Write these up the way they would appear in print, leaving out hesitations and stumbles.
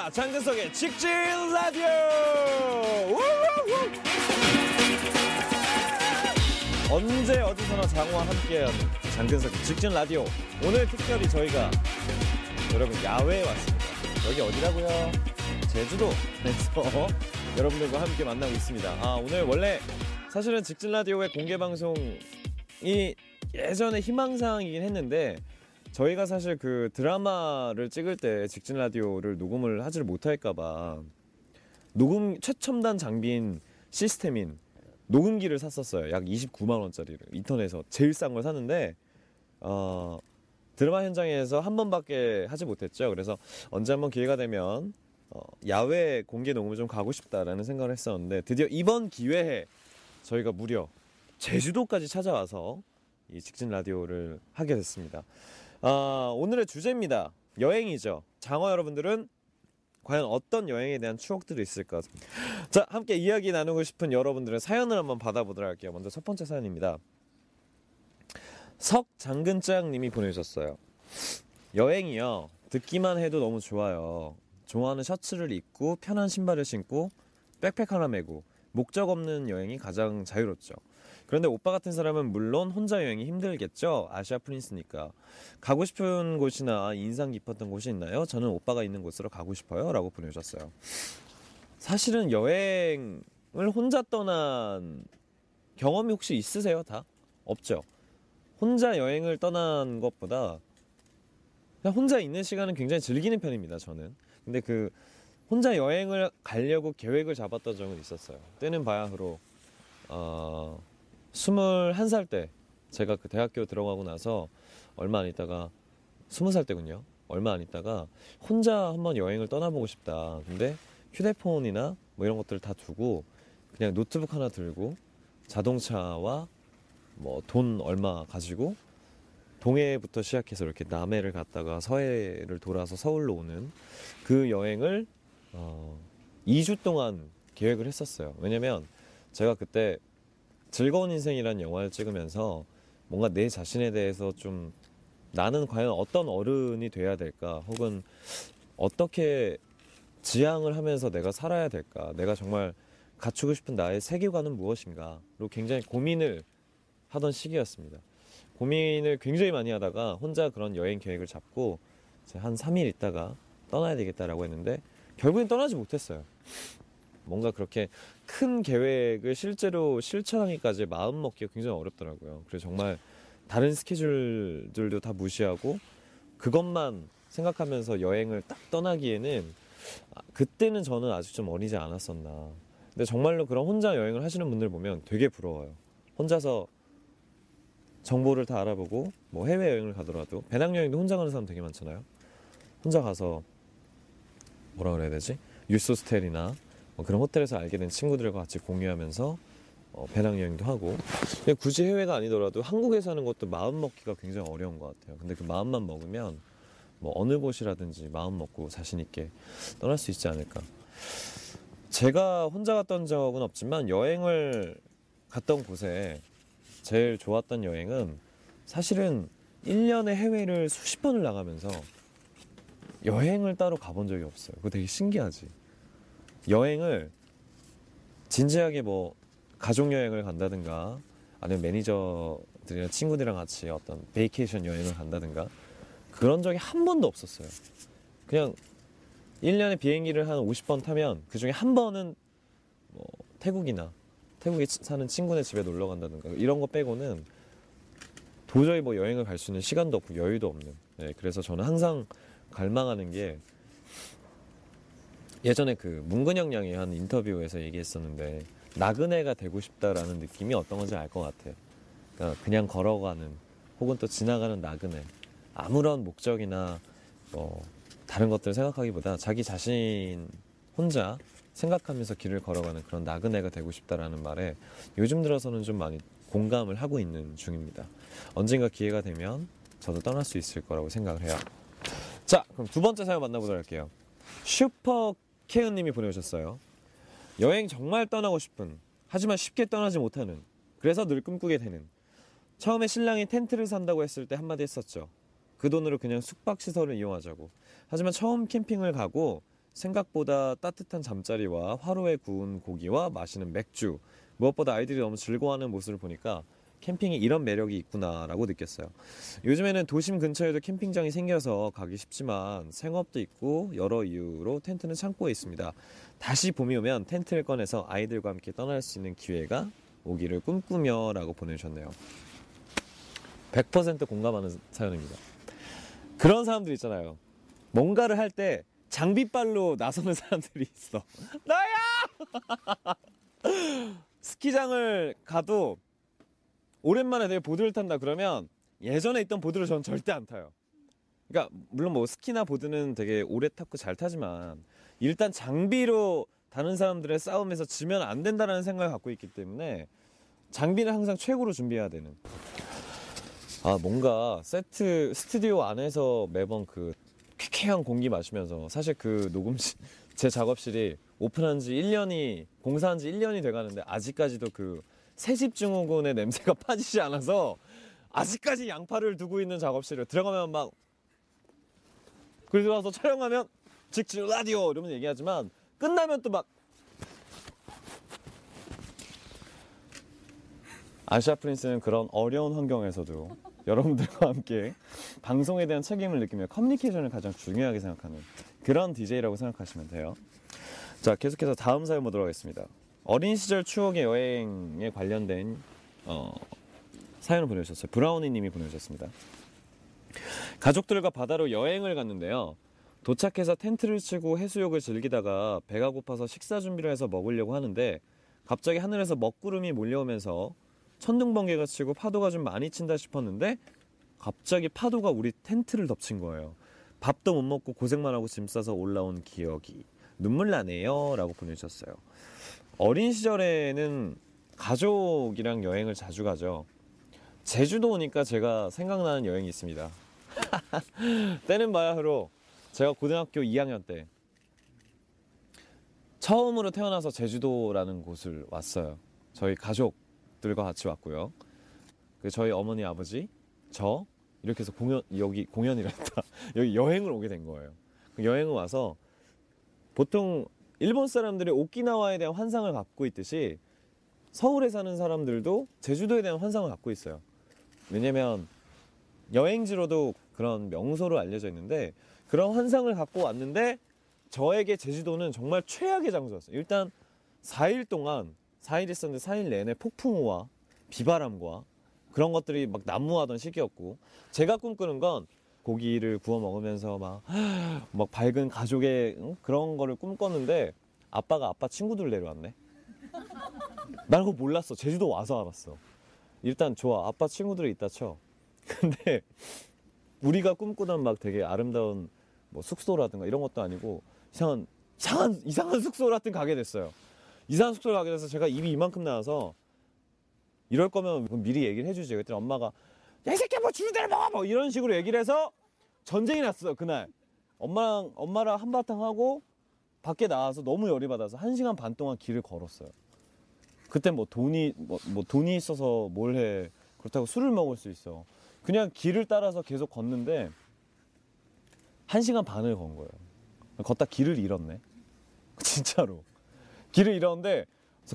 시작합니다. 장근석의 직진 라디오. 언제 어디서나 장어와 함께하는 장근석의 직진 라디오. 오늘 특별히 저희가 여러분 야외에 왔습니다. 여기 어디라고요? 제주도에서 여러분들과 함께 만나고 있습니다. 오늘 원래 사실은 직진 라디오의 공개 방송이 예전에 희망사항이긴 했는데 저희가 사실 그 드라마를 찍을 때 직진 라디오를 녹음을 하지를 못할까봐 녹음 최첨단 장비인 시스템인 녹음기를 샀었어요. 약 29만원짜리를 인터넷에서 제일 싼 걸 샀는데 드라마 현장에서 한 번밖에 하지 못했죠. 그래서 언제 한번 기회가 되면 야외 공개 녹음을 좀 가고 싶다라는 생각을 했었는데 드디어 이번 기회에 저희가 무려 제주도까지 찾아와서 이 직진 라디오를 하게 됐습니다. 오늘의 주제입니다. 여행이죠. 장어 여러분들은 과연 어떤 여행에 대한 추억들이 있을까? 자, 함께 이야기 나누고 싶은 여러분들의 사연을 한번 받아보도록 할게요. 먼저 첫 번째 사연입니다. 석장근짱님이 보내주셨어요. 여행이요. 듣기만 해도 너무 좋아요. 좋아하는 셔츠를 입고 편한 신발을 신고 백팩 하나 메고 목적 없는 여행이 가장 자유롭죠. 그런데 오빠 같은 사람은 물론 혼자 여행이 힘들겠죠. 아시아 프린스니까. 가고 싶은 곳이나 인상 깊었던 곳이 있나요? 저는 오빠가 있는 곳으로 가고 싶어요. 라고 보내주셨어요. 사실은 여행을 혼자 떠난 경험이 혹시 있으세요? 다? 없죠. 혼자 여행을 떠난 것보다 그냥 혼자 있는 시간은 굉장히 즐기는 편입니다. 저는. 근데 그 혼자 여행을 가려고 계획을 잡았던 적은 있었어요. 때는 바야흐로 21살 때 제가 그 대학교 들어가고 나서 얼마 안 있다가 20살 때군요. 얼마 안 있다가 혼자 한번 여행을 떠나보고 싶다. 근데 휴대폰이나 뭐 이런 것들을 다 두고 그냥 노트북 하나 들고 자동차와 뭐 돈 얼마 가지고 동해부터 시작해서 이렇게 남해를 갔다가 서해를 돌아서 서울로 오는 그 여행을 2주 동안 계획을 했었어요. 왜냐면 제가 그때 즐거운 인생이라는 영화를 찍으면서 뭔가 내 자신에 대해서 좀 나는 과연 어떤 어른이 돼야 될까, 혹은 어떻게 지향을 하면서 내가 살아야 될까, 내가 정말 갖추고 싶은 나의 세계관은 무엇인가로 굉장히 고민을 하던 시기였습니다. 고민을 굉장히 많이 하다가 혼자 그런 여행 계획을 잡고 한 3일 있다가 떠나야 되겠다라고 했는데 결국엔 떠나지 못했어요. 뭔가 그렇게 큰 계획을 실제로 실천하기까지 마음 먹기가 굉장히 어렵더라고요. 그래서 정말 다른 스케줄들도 다 무시하고 그것만 생각하면서 여행을 딱 떠나기에는 그때는 저는 아직 좀 어리지 않았었나. 근데 정말로 그런 혼자 여행을 하시는 분들 보면 되게 부러워요. 혼자서 정보를 다 알아보고 뭐 해외여행을 가더라도 배낭여행도 혼자 가는 사람 되게 많잖아요. 혼자 가서 뭐라 그래야 되지? 유소스텔이나 그런 호텔에서 알게 된 친구들과 같이 공유하면서 배낭여행도 하고, 굳이 해외가 아니더라도 한국에서 하는 것도 마음 먹기가 굉장히 어려운 것 같아요. 근데 그 마음만 먹으면 뭐 어느 곳이라든지 마음 먹고 자신 있게 떠날 수 있지 않을까. 제가 혼자 갔던 적은 없지만 여행을 갔던 곳에 제일 좋았던 여행은 사실은 1년에 해외를 수십 번을 나가면서 여행을 따로 가본 적이 없어요. 그거 되게 신기하지. 여행을 진지하게 뭐 가족여행을 간다든가 아니면 매니저들이나 친구들이랑 같이 어떤 베이케이션 여행을 간다든가 그런 적이 한 번도 없었어요. 그냥 1년에 비행기를 한 50번 타면 그 중에 한 번은 뭐 태국에 사는 친구네 집에 놀러 간다든가 이런 거 빼고는 도저히 뭐 여행을 갈 수 있는 시간도 없고 여유도 없는. 그래서 저는 항상 갈망하는 게, 예전에 그 문근영 양이 한 인터뷰에서 얘기했었는데 나그네가 되고 싶다라는 느낌이 어떤 건지 알 것 같아요. 그러니까 그냥 걸어가는 혹은 또 지나가는 나그네, 아무런 목적이나 뭐 다른 것들을 생각하기보다 자기 자신 혼자 생각하면서 길을 걸어가는 그런 나그네가 되고 싶다라는 말에 요즘 들어서는 좀 많이 공감을 하고 있는 중입니다. 언젠가 기회가 되면 저도 떠날 수 있을 거라고 생각을 해요. 자, 그럼 두 번째 사연 만나보도록 할게요. 슈퍼케은님이 보내주셨어요. 여행 정말 떠나고 싶은, 하지만 쉽게 떠나지 못하는, 그래서 늘 꿈꾸게 되는. 처음에 신랑이 텐트를 산다고 했을 때 한마디 했었죠. 그 돈으로 그냥 숙박시설을 이용하자고. 하지만 처음 캠핑을 가고 생각보다 따뜻한 잠자리와 화로에 구운 고기와 마시는 맥주, 무엇보다 아이들이 너무 즐거워하는 모습을 보니까 캠핑이 이런 매력이 있구나라고 느꼈어요. 요즘에는 도심 근처에도 캠핑장이 생겨서 가기 쉽지만 생업도 있고 여러 이유로 텐트는 창고에 있습니다. 다시 봄이 오면 텐트를 꺼내서 아이들과 함께 떠날 수 있는 기회가 오기를 꿈꾸며 라고 보내주셨네요. 100% 공감하는 사연입니다. 그런 사람들 있잖아요. 뭔가를 할 때 장비빨로 나서는 사람들이 있어. 나야! 스키장을 가도 오랜만에 되게 보드를 탄다 그러면 예전에 있던 보드를 저는 절대 안 타요. 그러니까 물론 뭐 스키나 보드는 되게 오래 탔고 잘 타지만 일단 장비로 다른 사람들의 싸움에서 지면 안 된다는 생각을 갖고 있기 때문에 장비는 항상 최고로 준비해야 되는. 뭔가 스튜디오 안에서 매번 그 쾌쾌한 공기 마시면서 사실 그 녹음실, 제 작업실이 오픈한 지 1년이, 공사한 지 1년이 돼 가는데 아직까지도 그 새집 증후군의 냄새가 빠지지 않아서 아직까지 양파를 두고 있는 작업실을 들어가면 막, 그리고 들어와서 촬영하면 직진 라디오 이러면 얘기하지만 끝나면 또 막 아시아 프린스는 그런 어려운 환경에서도 여러분들과 함께 방송에 대한 책임을 느끼며 커뮤니케이션을 가장 중요하게 생각하는 그런 DJ라고 생각하시면 돼요. 자, 계속해서 다음 사연 보도록 하겠습니다. 어린 시절 추억의 여행에 관련된 사연을 보내주셨어요. 브라우니 님이 보내주셨습니다. 가족들과 바다로 여행을 갔는데요. 도착해서 텐트를 치고 해수욕을 즐기다가 배가 고파서 식사 준비를 해서 먹으려고 하는데 갑자기 하늘에서 먹구름이 몰려오면서 천둥번개가 치고 파도가 좀 많이 친다 싶었는데 갑자기 파도가 우리 텐트를 덮친 거예요. 밥도 못 먹고 고생만 하고 짐 싸서 올라온 기억이 눈물 나네요 라고 보내주셨어요. 어린 시절에는 가족이랑 여행을 자주 가죠. 제주도 오니까 제가 생각나는 여행이 있습니다. 때는 바야흐로 제가 고등학교 2학년 때 처음으로 태어나서 제주도라는 곳을 왔어요. 저희 가족들과 같이 왔고요. 저희 어머니, 아버지, 저 이렇게 해서 여기 공연이랬다. 여기 여행을 오게 된 거예요. 여행을 와서 보통 일본 사람들이 오키나와에 대한 환상을 갖고 있듯이 서울에 사는 사람들도 제주도에 대한 환상을 갖고 있어요. 왜냐면 여행지로도 그런 명소로 알려져 있는데 그런 환상을 갖고 왔는데 저에게 제주도는 정말 최악의 장소였어요. 일단 4일 동안 4일 있었는데 4일 내내 폭풍우와 비바람과 그런 것들이 막 난무하던 시기였고 제가 꿈꾸는 건 고기를 구워 먹으면서 막 밝은 가족의 그런 거를 꿈꿨는데 아빠 친구들 내려왔네. 난 그거 몰랐어. 제주도 와서 알았어. 일단 좋아. 아빠 친구들이 있다 쳐. 근데 우리가 꿈꾸던 막 되게 아름다운 뭐 숙소라든가 이런 것도 아니고 이상한 숙소 같은 가게 됐어요. 이상한 숙소를 가게 돼서 제가 입이 이만큼 나와서 이럴 거면 미리 얘기를 해주지. 그랬더니 엄마가 야, 이 새끼야 뭐 주는 대로 먹어! 뭐 이런 식으로 얘기를 해서 전쟁이 났어 그날. 엄마랑 한바탕 하고 밖에 나와서 너무 열이 받아서 1시간 반 동안 길을 걸었어요. 그때 뭐 돈이 있어서 뭘 해. 그렇다고 술을 먹을 수 있어. 그냥 길을 따라서 계속 걷는데 1시간 반을 건 거예요. 걷다 길을 잃었네. 진짜로. 길을 잃었는데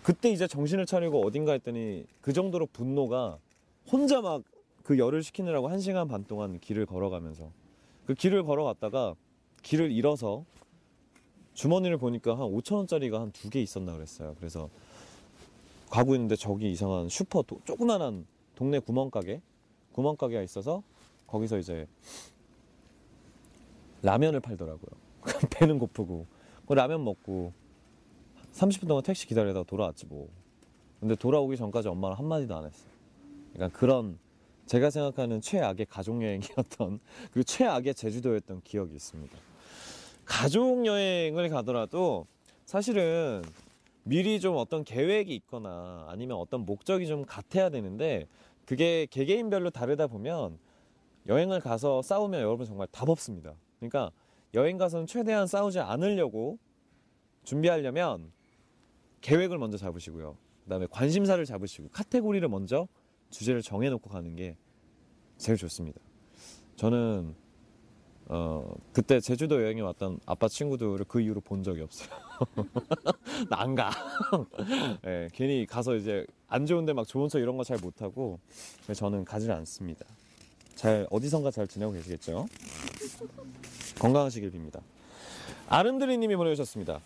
그때 이제 정신을 차리고 어딘가 했더니 그 정도로 분노가 혼자 막 그 열을 식히느라고 1시간 반 동안 길을 걸어가면서 그 길을 걸어갔다가 길을 잃어서 주머니를 보니까 한 5,000원짜리가 한 2개 있었나 그랬어요. 그래서 가고 있는데 저기 이상한 조그만한 동네 구멍가게가 있어서 거기서 이제 라면을 팔더라고요. 배는 고프고 라면 먹고 30분 동안 택시 기다리다가 돌아왔지 뭐. 근데 돌아오기 전까지 엄마랑 한마디도 안 했어요. 그러니까 그런 제가 생각하는 최악의 가족여행이었던 그리고 최악의 제주도였던 기억이 있습니다. 가족여행을 가더라도 사실은 미리 좀 어떤 계획이 있거나 아니면 어떤 목적이 좀 같아야 되는데 그게 개개인별로 다르다 보면 여행을 가서 싸우면 여러분 정말 답 없습니다. 그러니까 여행 가서는 최대한 싸우지 않으려고 준비하려면 계획을 먼저 잡으시고요. 그 다음에 관심사를 잡으시고 카테고리를 먼저 주제를 정해놓고 가는 게 제일 좋습니다. 저는 그때 제주도 여행에 왔던 아빠 친구들을 그 이후로 본 적이 없어요. 나 안 가. 네, 괜히 가서 이제 안 좋은데 막 좋은 척 이런 거 잘 못하고 저는 가지를 않습니다. 잘 어디선가 잘 지내고 계시겠죠? 건강하시길 빕니다. 아름드리 님이 보내주셨습니다.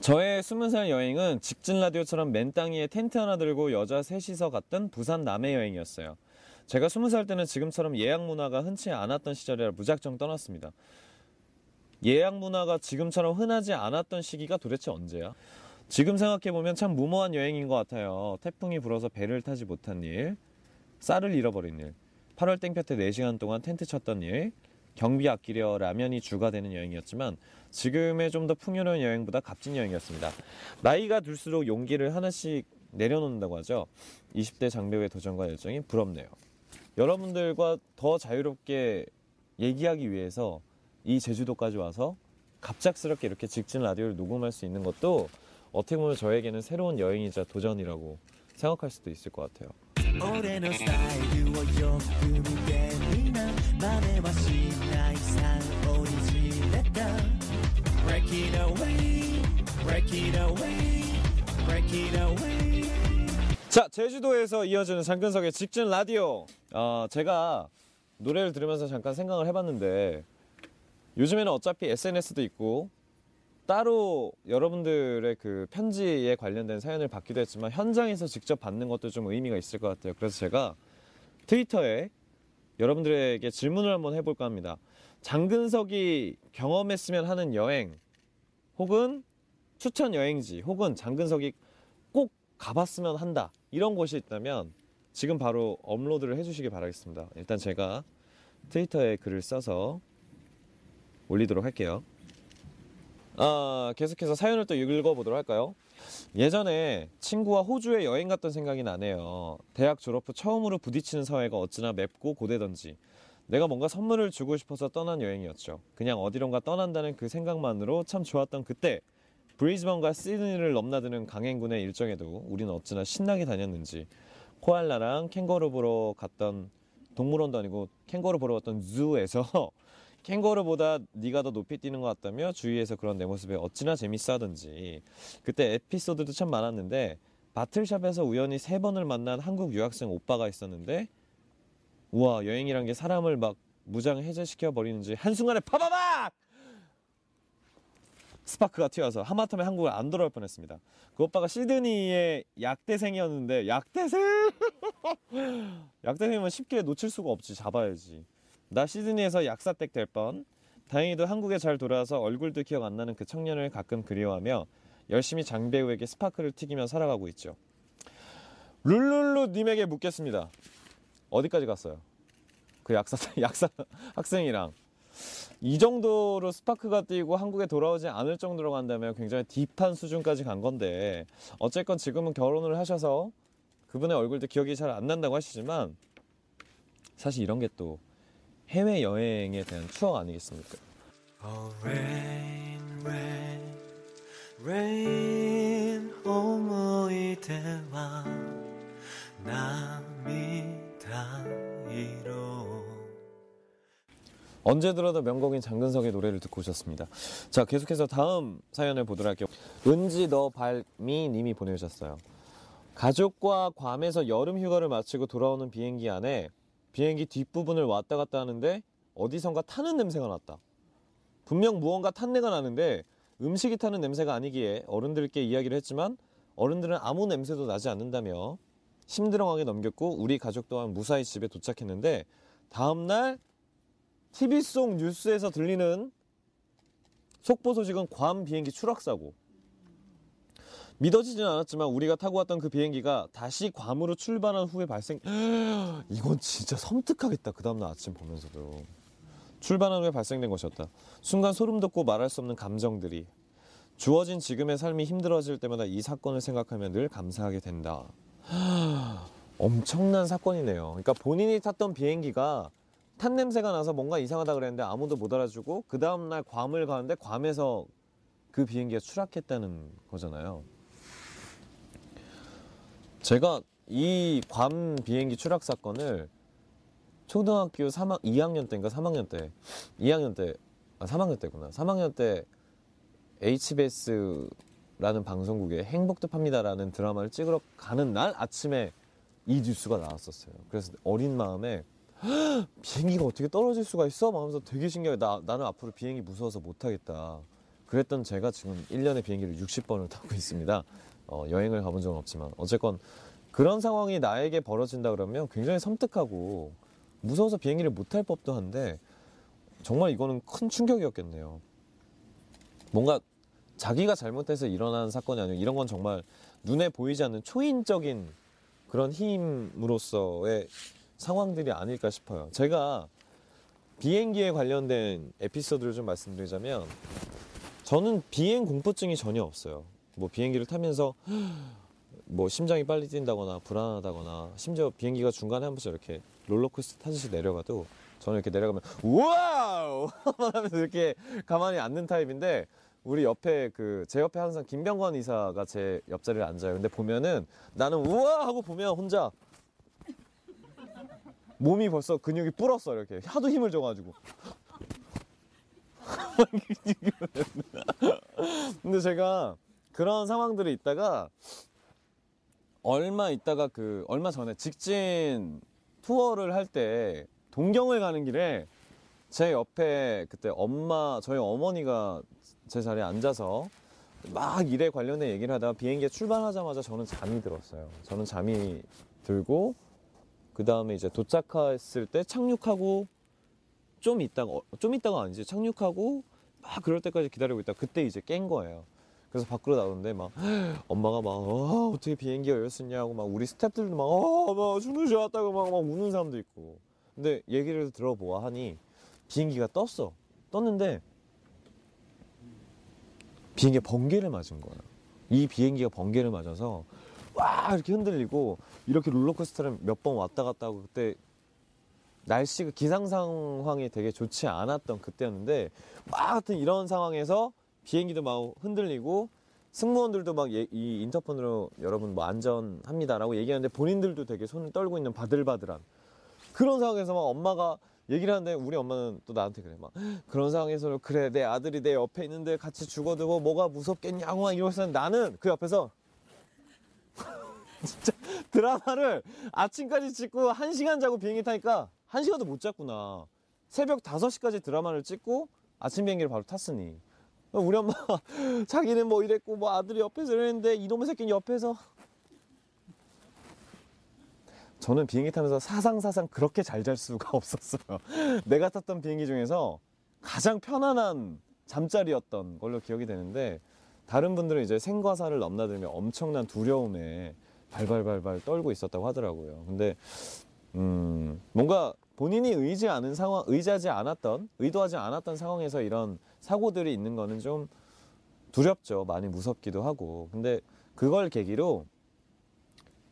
저의 20살 여행은 직진 라디오처럼 맨 땅 위에 텐트 하나 들고 여자 셋이서 갔던 부산 남해 여행이었어요. 제가 20살 때는 지금처럼 예약 문화가 흔치 않았던 시절이라 무작정 떠났습니다. 예약 문화가 지금처럼 흔하지 않았던 시기가 도대체 언제야? 지금 생각해보면 참 무모한 여행인 것 같아요. 태풍이 불어서 배를 타지 못한 일, 쌀을 잃어버린 일, 8월 땡볕에 4시간 동안 텐트 쳤던 일, 경비 아끼려 라면이 주가 되는 여행이었지만 지금의 좀 더 풍요로운 여행보다 값진 여행이었습니다. 나이가 들수록 용기를 하나씩 내려놓는다고 하죠. 20대 장벽의 도전과 열정이 부럽네요. 여러분들과 더 자유롭게 얘기하기 위해서 이 제주도까지 와서 갑작스럽게 이렇게 직진ラジオ를 녹음할 수 있는 것도 어떻게 보면 저에게는 새로운 여행이자 도전이라고 생각할 수도 있을 것 같아요. 자, 제주도에서 이어지는 장근석의 직진 라디오. 제가 노래를 들으면서 잠깐 생각을 해봤는데 요즘에는 어차피 SNS도 있고 따로 여러분들의 그 편지에 관련된 사연을 받기도 했지만 현장에서 직접 받는 것도 좀 의미가 있을 것 같아요. 그래서 제가 트위터에 여러분들에게 질문을 한번 해볼까 합니다. 장근석이 경험했으면 하는 여행 혹은 추천 여행지 혹은 장근석이 꼭 가봤으면 한다 이런 곳이 있다면 지금 바로 업로드를 해주시기 바라겠습니다. 일단 제가 트위터에 글을 써서 올리도록 할게요. 계속해서 사연을 또 읽어보도록 할까요? 예전에 친구와 호주에 여행 갔던 생각이 나네요. 대학 졸업 후 처음으로 부딪히는 사회가 어찌나 맵고 고되던지 내가 뭔가 선물을 주고 싶어서 떠난 여행이었죠. 그냥 어디론가 떠난다는 그 생각만으로 참 좋았던 그때 브리즈번과 시드니를 넘나드는 강행군의 일정에도 우리는 어찌나 신나게 다녔는지 코알라랑 캥거루 보러 갔던 동물원도 아니고 캥거루 보러 갔던 주에서 캥거루보다 네가 더 높이 뛰는 것 같다며 주위에서 그런 내 모습에 어찌나 재밌어 하던지 그때 에피소드도 참 많았는데 바틀샵에서 우연히 3번을 만난 한국 유학생 오빠가 있었는데 우와 여행이란 게 사람을 막 무장 해제시켜 버리는지 한순간에 파바박! 스파크가 튀어서 하마터면 한국을 안 돌아올 뻔했습니다. 그 오빠가 시드니의 약대생이었는데 약대생! 약대생이면 쉽게 놓칠 수가 없지. 잡아야지. 나 시드니에서 약사댁 될 뻔. 다행히도 한국에 잘 돌아와서 얼굴도 기억 안 나는 그 청년을 가끔 그리워하며 열심히 장배우에게 스파크를 튀기며 살아가고 있죠. 룰룰루 님에게 묻겠습니다. 어디까지 갔어요? 그 약사 학생이랑 이 정도로 스파크가 뛰고 한국에 돌아오지 않을 정도로 간다면 굉장히 딥한 수준까지 간 건데 어쨌건 지금은 결혼을 하셔서 그분의 얼굴도 기억이 잘 안 난다고 하시지만 사실 이런 게 또 해외여행에 대한 추억 아니겠습니까? Oh, rain, rain, rain 思い出は涙色 언제 들어도 명곡인 장근석의 노래를 듣고 오셨습니다. 자, 계속해서 다음 사연을 보도록 할게요. 은지 너 발미 님이 보내주셨어요. 가족과 괌에서 여름 휴가를 마치고 돌아오는 비행기 안에 비행기 뒷부분을 왔다 갔다 하는데 어디선가 타는 냄새가 났다. 분명 무언가 탄내가 나는데 음식이 타는 냄새가 아니기에 어른들께 이야기를 했지만 어른들은 아무 냄새도 나지 않는다며 심드렁하게 넘겼고 우리 가족 또한 무사히 집에 도착했는데 다음날 TV 속 뉴스에서 들리는 속보 소식은 괌 비행기 추락사고. 믿어지진 않았지만 우리가 타고 왔던 그 비행기가 다시 괌으로 출발한 후에 이건 진짜 섬뜩하겠다. 그 다음날 아침 보면서도 출발한 후에 발생된 것이었다. 순간 소름 돋고 말할 수 없는 감정들이 주어진 지금의 삶이 힘들어질 때마다 이 사건을 생각하면 늘 감사하게 된다. 엄청난 사건이네요. 그러니까 본인이 탔던 비행기가 탄 냄새가 나서 뭔가 이상하다 그랬는데 아무도 못 알아주고 그 다음날 괌을 가는데 괌에서 그 비행기가 추락했다는 거잖아요. 제가 이 괌 비행기 추락 사건을 초등학교 2학년 때인가 3학년 때 2학년 때 3학년 때구나 3학년 때 HBS라는 방송국에 행복도 팝니다라는 드라마를 찍으러 가는 날 아침에 이 뉴스가 나왔었어요. 그래서 어린 마음에 비행기가 어떻게 떨어질 수가 있어? 막 하면서 되게 신기하게 나는 앞으로 비행기 무서워서 못하겠다. 그랬던 제가 지금 1년에 비행기를 60번을 타고 있습니다. 여행을 가본 적은 없지만 어쨌건 그런 상황이 나에게 벌어진다 그러면 굉장히 섬뜩하고 무서워서 비행기를 못 탈 법도 한데 정말 이거는 큰 충격이었겠네요. 뭔가 자기가 잘못해서 일어난 사건이 아니고 이런 건 정말 눈에 보이지 않는 초인적인 그런 힘으로서의 상황들이 아닐까 싶어요. 제가 비행기에 관련된 에피소드를 좀 말씀드리자면 저는 비행 공포증이 전혀 없어요. 뭐 비행기를 타면서 뭐 심장이 빨리 뛴다거나 불안하다거나 심지어 비행기가 중간에 한 번씩 이렇게 롤러코스터 타듯이 내려가도 저는 이렇게 내려가면 우와우 하면서 이렇게 가만히 앉는 타입인데 우리 옆에 제 옆에 항상 김병관 이사가 제 옆자리에 앉아요. 근데 보면은 나는 우와 하고 보면 혼자 몸이 벌써 근육이 불었어. 이렇게 하도 힘을 줘가지고 근데 제가 그런 상황들이 있다가 얼마 전에 직진 투어를 할 때 동경을 가는 길에 제 옆에 그때 저희 어머니가 제 자리에 앉아서 막 일에 관련된 얘기를 하다가 비행기에 출발하자마자 저는 잠이 들었어요. 저는 잠이 들고 그 다음에 이제 도착했을 때 착륙하고 좀 있다가 아니지 착륙하고 막 그럴 때까지 기다리고 있다 그때 이제 깬 거예요. 그래서 밖으로 나오는데 막 엄마가 막 어떻게 비행기가 열렸었냐고 막 우리 스태프들도 막 주무셔왔다고 막 우는 사람도 있고. 근데 얘기를 들어보아 하니 비행기가 떴는데 비행기가 번개를 맞은 거야. 이 비행기가 번개를 맞아서 와 이렇게 흔들리고 이렇게 롤러코스터를 몇 번 왔다 갔다 하고 그때 날씨가 기상 상황이 되게 좋지 않았던 그때였는데 막 하여튼 이런 상황에서 비행기도 막 흔들리고 승무원들도 막 이 인터폰으로 여러분 뭐 안전합니다라고 얘기하는데 본인들도 되게 손을 떨고 있는 바들바들한 그런 상황에서 막 엄마가 얘기를 하는데 우리 엄마는 또 나한테 그래 막 그런 상황에서는 그래 내 아들이 내 옆에 있는데 같이 죽어도 뭐가 무섭겠냐고 막 이러면서 나는 그 옆에서 진짜 드라마를 아침까지 찍고 1시간 자고 비행기 타니까 1시간도 못 잤구나. 새벽 5시까지 드라마를 찍고 아침 비행기를 바로 탔으니 우리 엄마 자기는 뭐 이랬고 뭐 아들이 옆에서 이랬는데 이놈의 새끼는 옆에서 저는 비행기 타면서 사상 그렇게 잘 잘 수가 없었어요. 내가 탔던 비행기 중에서 가장 편안한 잠자리였던 걸로 기억이 되는데 다른 분들은 이제 생과 사를 넘나들며 엄청난 두려움에 발발발발 떨고 있었다고 하더라고요. 근데 뭔가 본인이 의도하지 않았던 상황에서 이런 사고들이 있는 거는 좀 두렵죠. 많이 무섭기도 하고. 근데 그걸 계기로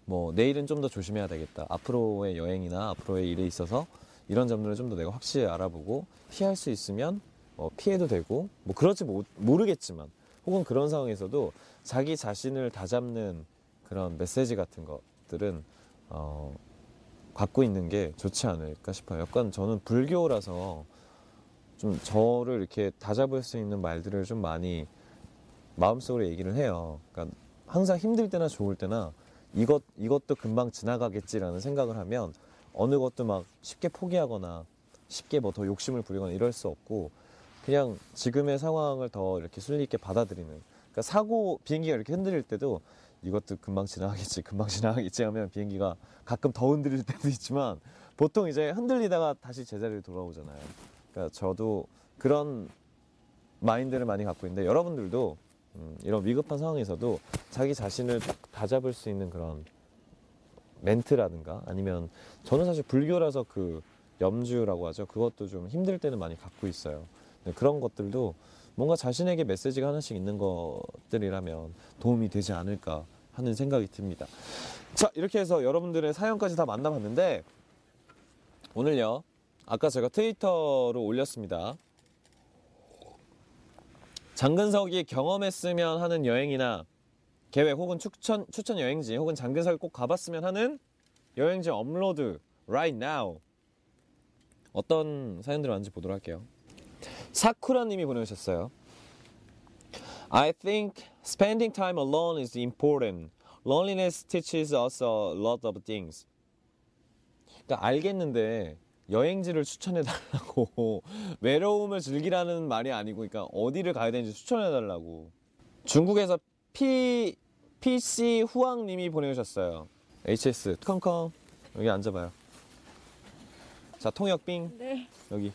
뭐 내일은 좀 더 조심해야 되겠다. 앞으로의 여행이나 앞으로의 일에 있어서 이런 점들을 좀 더 내가 확실히 알아보고 피할 수 있으면 피해도 되고 뭐 그럴지 모르겠지만 혹은 그런 상황에서도 자기 자신을 다잡는 그런 메시지 같은 것들은 갖고 있는 게 좋지 않을까 싶어요. 약간 저는 불교라서 좀 저를 이렇게 다잡을 수 있는 말들을 좀 많이 마음속으로 얘기를 해요. 그러니까 항상 힘들 때나 좋을 때나 이것도 금방 지나가겠지라는 생각을 하면 어느 것도 막 쉽게 포기하거나 쉽게 뭐 더 욕심을 부리거나 이럴 수 없고 그냥 지금의 상황을 더 이렇게 순리 있게 받아들이는. 그러니까 비행기가 이렇게 흔들릴 때도 이것도 금방 지나가겠지 하면 비행기가 가끔 더 흔들릴 때도 있지만 보통 이제 흔들리다가 다시 제자리로 돌아오잖아요. 그러니까 저도 그런 마인드를 많이 갖고 있는데 여러분들도 이런 위급한 상황에서도 자기 자신을 다잡을 수 있는 그런 멘트라든가 아니면 저는 사실 불교라서 그 염주라고 하죠. 그것도 좀 힘들 때는 많이 갖고 있어요. 그런 것들도 뭔가 자신에게 메시지가 하나씩 있는 것들이라면 도움이 되지 않을까 하는 생각이 듭니다. 자, 이렇게 해서 여러분들의 사연까지 다 만나봤는데 오늘요, 아까 제가 트위터로 올렸습니다. 장근석이 경험했으면 하는 여행이나 계획 혹은 추천 여행지 혹은 장근석이 꼭 가봤으면 하는 여행지 업로드 right now 어떤 사연들이 많은지 보도록 할게요. 사쿠라님이 보내주셨어요. I think spending time alone is important. Loneliness teaches us a lot of things. 그러니까 알겠는데 여행지를 추천해달라고 외로움을 즐기라는 말이 아니고 그러니까 어디를 가야 되는지 추천해달라고. 중국에서 PC 후왕님이 보내주셨어요. HS 컴컴 여기 앉아봐요. 자 통역빙 네. 여기.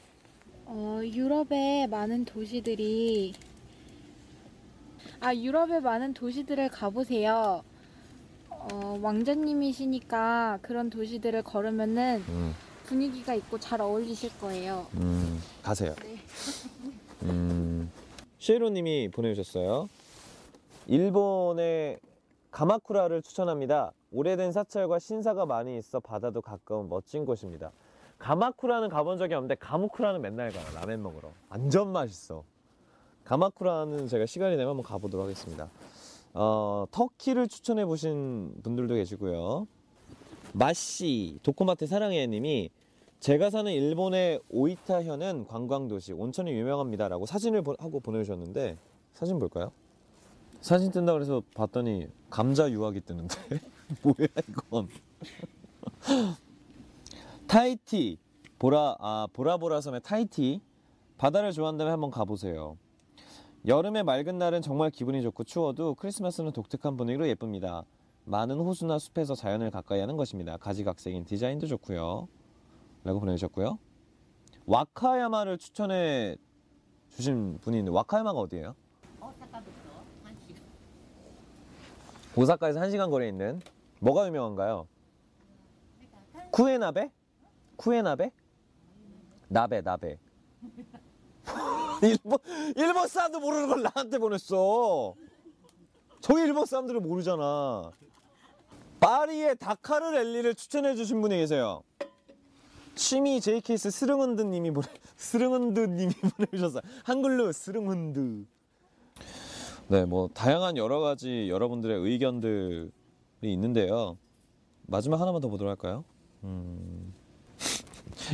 유럽의 많은 도시들이 유럽의 많은 도시들을 가보세요. 왕자님이시니까 그런 도시들을 걸으면은 분위기가 있고 잘 어울리실 거예요. 가세요. 네. 쉐이로님이 보내주셨어요. 일본의 가마쿠라를 추천합니다. 오래된 사찰과 신사가 많이 있어 바다도 가까운 멋진 곳입니다. 가마쿠라는 가본 적이 없는데 가무쿠라는 맨날 가요. 라멘 먹으러. 완전 맛있어. 가마쿠라는 제가 시간이 되면 한번 가보도록 하겠습니다. 터키를 추천해 보신 분들도 계시고요. 마씨 도코마테 사랑해 님이 제가 사는 일본의 오이타현은 관광도시 온천이 유명합니다 라고 사진을 하고 보내주셨는데 사진 볼까요? 사진 뜬다 그래서 봤더니 감자 유학이 뜨는데 뭐야 이건. 타이티 보라보라 섬의 타이티 바다를 좋아한다면 한번 가보세요. 여름의 맑은 날은 정말 기분이 좋고 추워도 크리스마스는 독특한 분위기로 예쁩니다. 많은 호수나 숲에서 자연을 가까이 하는 것입니다. 가지각색인 디자인도 좋고요 라고 보내주셨고요. 와카야마를 추천해 주신 분이 있는데 와카야마가 어디예요? 오사카에서 1시간 거리에 있는 뭐가 유명한가요? 쿠에나베? 쿠에나베? 나베 일본 사람도 모르는 걸 나한테 보냈어. 저희 일본 사람들은 모르잖아. 파리의 다카르 랠리를 추천해 주신 분이 계세요. 취미 JKS 스릉은드님이 보내주셨어요. 한글로 스릉은드. 네, 뭐 다양한 여러 가지 여러분들의 의견들이 있는데요. 마지막 하나만 더 보도록 할까요?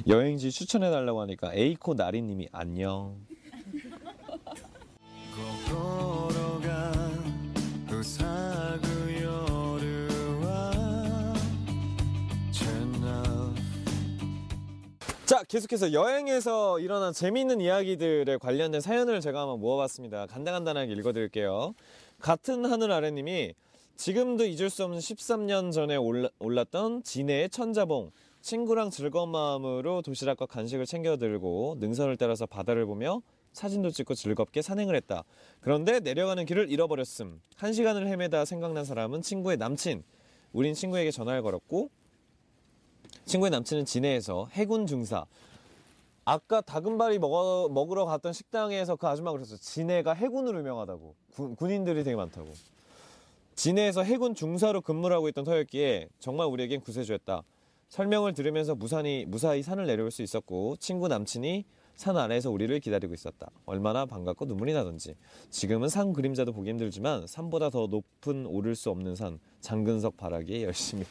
여행지 추천해 달라고 하니까 에이코 나리님이 안녕. 자, 계속해서 여행에서 일어난 재미있는 이야기들에 관련된 사연을 제가 한번 모아봤습니다. 간단하게 읽어드릴게요. 같은 하늘 아래님이 지금도 잊을 수 없는 13년 전에 올랐던 진해의 천자봉. 친구랑 즐거운 마음으로 도시락과 간식을 챙겨 들고 능선을 따라서 바다를 보며 사진도 찍고 즐겁게 산행을 했다. 그런데 내려가는 길을 잃어버렸음. 1시간을 헤매다 생각난 사람은 친구의 남친. 우린 친구에게 전화를 걸었고 친구의 남친은 진해에서 해군 중사. 아까 다금바리 먹으러 갔던 식당에서 그 아줌마가 그랬어요. 진해가 해군으로 유명하다고. 군인들이 되게 많다고. 진해에서 해군 중사로 근무를 하고 있던 터였기에 정말 우리에겐 구세주였다. 설명을 들으면서 무사히 산을 내려올 수 있었고 친구 남친이 산 아래에서 우리를 기다리고 있었다. 얼마나 반갑고 눈물이 나던지. 지금은 산 그림자도 보기 힘들지만 산보다 더 높은 오를 수 없는 산 장근석 바라기에 열심히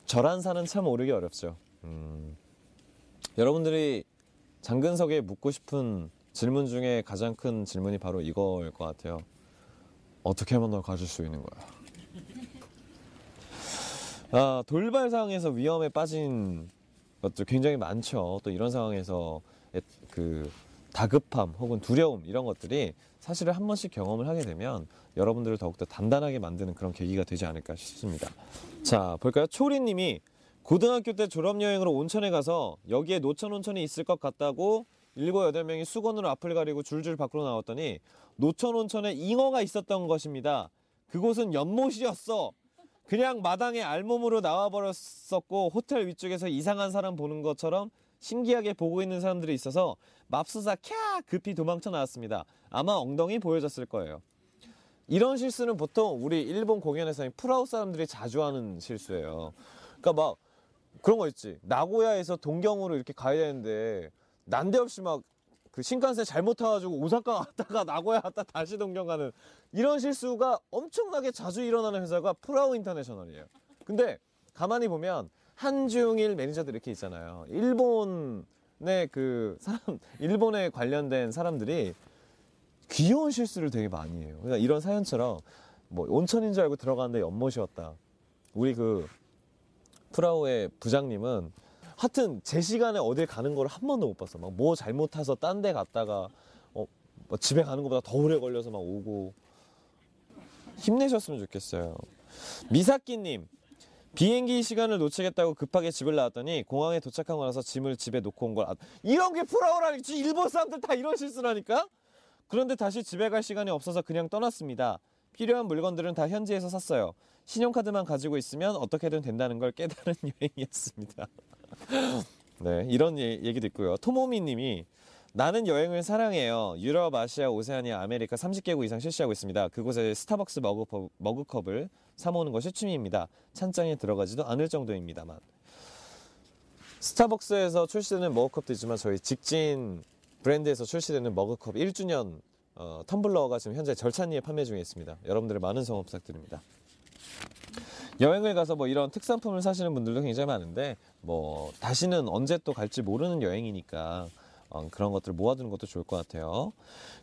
저란 산은 참 오르기 어렵죠. 여러분들이 장근석에 묻고 싶은 질문 중에 가장 큰 질문이 바로 이거일 것 같아요. 어떻게 하면 널 가질 수 있는 거야? 돌발 상황에서 위험에 빠진 것도 굉장히 많죠. 또 이런 상황에서 그 다급함 혹은 두려움 이런 것들이 사실은 한 번씩 경험을 하게 되면 여러분들을 더욱더 단단하게 만드는 그런 계기가 되지 않을까 싶습니다. 자, 볼까요? 초리님이 고등학교 때 졸업여행으로 온천에 가서 여기에 노천 온천이 있을 것 같다고 7, 8명이 수건으로 앞을 가리고 줄줄 밖으로 나왔더니 노천 온천에 잉어가 있었던 것입니다. 그곳은 연못이었어. 그냥 마당에 알몸으로 나와버렸었고 호텔 위쪽에서 이상한 사람 보는 것처럼 신기하게 보고 있는 사람들이 있어서 맙소사 캬 급히 도망쳐 나왔습니다. 아마 엉덩이 보여졌을 거예요. 이런 실수는 보통 우리 일본 공연에서 프라우 사람들이 자주 하는 실수예요. 그러니까 막 그런 거 있지. 나고야에서 동경으로 이렇게 가야 되는데 난데없이 막 그 신칸센 잘못 타가지고 오사카 갔다가 나고야 갔다 다시 동경 가는 이런 실수가 엄청나게 자주 일어나는 회사가 프라우 인터내셔널이에요. 근데 가만히 보면 한중일 매니저들 이렇게 있잖아요. 일본의 일본에 관련된 사람들이 귀여운 실수를 되게 많이 해요. 그러니까 이런 사연처럼 뭐 온천인 줄 알고 들어갔는데 연못이었다. 우리 프라우의 부장님은 하여튼 제 시간에 어딜 가는 걸 한 번도 못 봤어. 막 뭐 잘못 타서 딴 데 갔다가 뭐 집에 가는 것보다 더 오래 걸려서 막 오고. 힘내셨으면 좋겠어요. 미사키님, 비행기 시간을 놓치겠다고 급하게 집을 나왔더니 공항에 도착하고 나서 짐을 집에 놓고 온 걸. 이런 게 프라우라니. 일본 사람들 다 이런 실수라니까. 그런데 다시 집에 갈 시간이 없어서 그냥 떠났습니다. 필요한 물건들은 다 현지에서 샀어요. 신용카드만 가지고 있으면 어떻게든 된다는 걸 깨달은 여행이었습니다. 네, 이런 얘기도 있고요. 토모미 님이 나는 여행을 사랑해요. 유럽, 아시아, 오세아니아, 아메리카 30개국 이상 실시하고 있습니다. 그곳에 스타벅스 머그컵을 사모으는 것이 취미입니다. 찬장에 들어가지도 않을 정도입니다만. 스타벅스에서 출시되는 머그컵도 있지만 저희 직진 브랜드에서 출시되는 머그컵 1주년 텀블러가 지금 현재 절찬리에 판매 중에 있습니다. 여러분들의 많은 성원 부탁드립니다. 여행을 가서 뭐 이런 특산품을 사시는 분들도 굉장히 많은데 뭐 다시는 언제 또 갈지 모르는 여행이니까 그런 것들 모아두는 것도 좋을 것 같아요.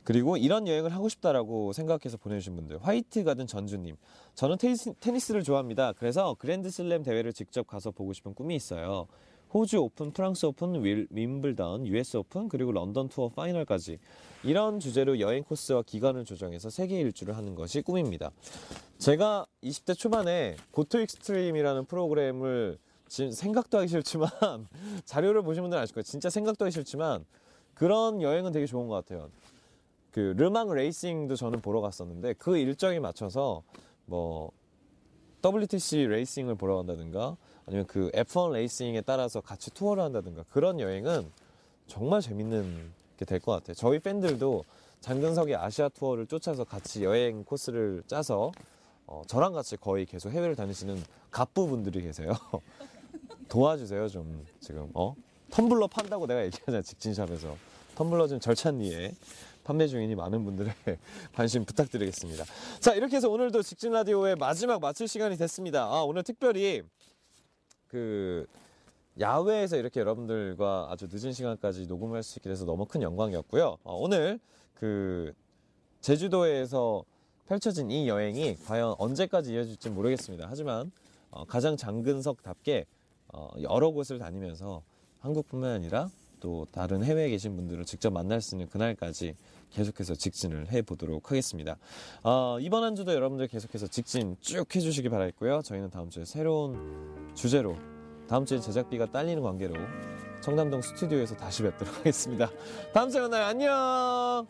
그리고 이런 여행을 하고 싶다라고 생각해서 보내주신 분들, 화이트 가든 전주님, 저는 테니스를 좋아합니다. 그래서 그랜드슬램 대회를 직접 가서 보고 싶은 꿈이 있어요. 호주 오픈, 프랑스 오픈, 윈블던, US 오픈, 그리고 런던 투어 파이널까지 이런 주제로 여행 코스와 기간을 조정해서 세계 일주를 하는 것이 꿈입니다. 제가 20대 초반에 고토 익스트림이라는 프로그램을 지금 생각도 하기 싫지만 자료를 보신 분들은 아실 거예요. 진짜 생각도 하기 싫지만 그런 여행은 되게 좋은 것 같아요. 르망 레이싱도 저는 보러 갔었는데 그 일정에 맞춰서 뭐 WTC 레이싱을 보러 간다든가 아니면 F1 레이싱에 따라서 같이 투어를 한다든가 그런 여행은 정말 재밌는 게 될 것 같아요. 저희 팬들도 장근석의 아시아 투어를 쫓아서 같이 여행 코스를 짜서 저랑 같이 거의 계속 해외를 다니시는 갑부분들이 계세요. 도와주세요 좀. 지금 텀블러 판다고 내가 얘기하잖아. 직진샵에서 텀블러 지금 절찬리에 판매 중이니 많은 분들의 관심 부탁드리겠습니다. 자, 이렇게 해서 오늘도 직진 라디오의 마지막 마칠 시간이 됐습니다. 오늘 특별히 야외에서 이렇게 여러분들과 아주 늦은 시간까지 녹음을 할 수 있게 돼서 너무 큰 영광이었고요. 오늘 제주도에서 펼쳐진 이 여행이 과연 언제까지 이어질지 모르겠습니다. 하지만 가장 장근석답게 여러 곳을 다니면서 한국뿐만 아니라 또 다른 해외에 계신 분들을 직접 만날 수 있는 그날까지 계속해서 직진을 해보도록 하겠습니다. 이번 한 주도 여러분들 계속해서 직진 쭉 해주시기 바라겠고요. 저희는 다음 주에 새로운 주제로, 다음 주에 제작비가 딸리는 관계로 청담동 스튜디오에서 다시 뵙도록 하겠습니다. 다음 주에 만나요. 안녕.